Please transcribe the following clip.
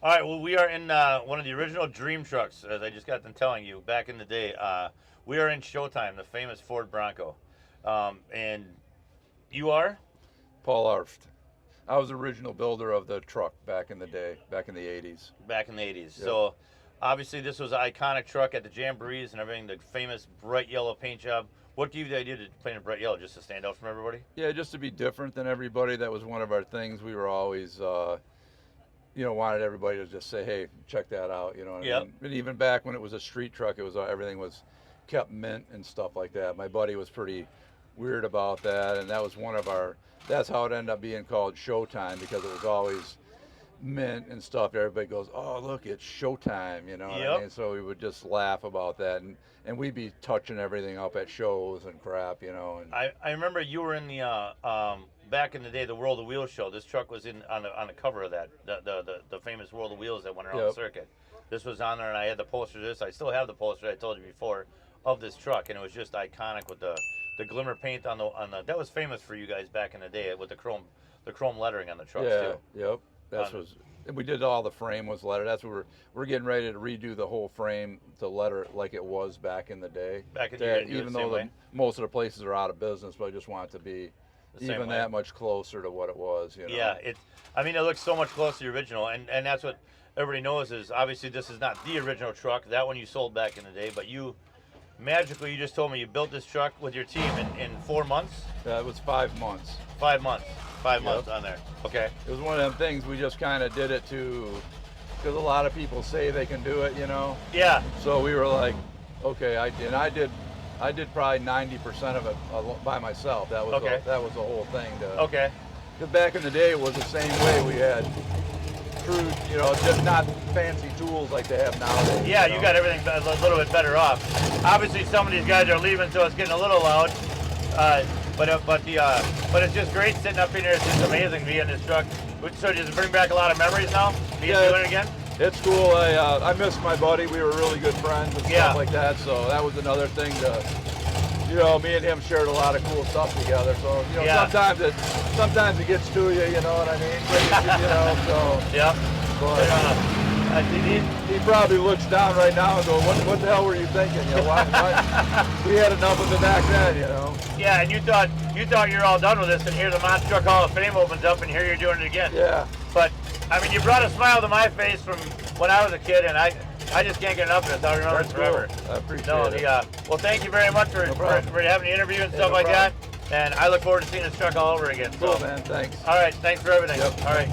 All right, well, we are in one of the original Dream trucks, as I just got done telling you back in the day. We are in Showtime, the famous Ford Bronco. And you are? Paul Arft. I was the original builder of the truck back in the day, back in the 80s. Back in the 80s. Yep. So, obviously, this was an iconic truck at the Jamborees and everything, the famous bright yellow paint job. What gave you the idea to paint it bright yellow, just to stand out from everybody? Yeah, just to be different than everybody. That was one of our things. We were always, wanted everybody to just say, hey, check that out. You know what I mean? And even back when it was a street truck, it was everything was kept mint and stuff like that. My buddy was pretty weird about that, and that was one of our, that's how it ended up being called Showtime, because it was always mint and stuff. Everybody goes, oh, look, it's Showtime, you know what I mean? So we would just laugh about that, and we'd be touching everything up at shows and crap, you know. And I remember you were in the back in the day, the World of Wheels show. This truck was on the cover of that, the famous World of Wheels that went around the circuit. This was on there, and I had the poster of this. I still have the poster I told you before of this truck, and it was just iconic with the glimmer paint on the that was famous for you guys back in the day with the chrome lettering on the trucks too. Yep. And we did all the frame was lettered. That's what we're getting ready to redo the whole frame to letter it like it was back in the day. Back in the day, even though most of the places are out of business, but I just want it to be even that much closer to what it was. You know? Yeah, it looks so much closer to the original, and that's what everybody knows is obviously this is not the original truck. That one you sold back in the day, but you just told me you built this truck with your team in 4 months? Yeah, it was 5 months. 5 months. 5 months on there. Okay. It was one of them things we just kind of did it because a lot of people say they can do it, you know? Yeah. So we were like, okay, I did probably 90% of it by myself. That was that was the whole thing. Okay. Because back in the day, it was the same way. We had crude, just not fancy tools like they have nowadays. Yeah, you got everything a little bit better off. Obviously, some of these guys are leaving, so it's getting a little loud. But it's just great sitting up in here. It's just amazing being in this truck. So does it bring back a lot of memories now? Doing it again? It's cool. I miss my buddy. We were really good friends and stuff like that. So that was another thing me and him shared a lot of cool stuff together. So sometimes it gets to you. You know what I mean? So yeah. But he probably looks down right now and goes, "What the hell were you thinking? Why we had enough of it back then, Yeah, and you thought you're all done with this, and here the Monster Truck Hall of Fame opens up, and here you're doing it again. Yeah. But you brought a smile to my face from when I was a kid, and I just can't get enough of this. I'll remember it forever. Cool. I appreciate it. Well, thank you very much for having the interview and stuff like that. And I look forward to seeing this truck all over again. Cool, man. Thanks. All right. Thanks for everything. Yep. All right.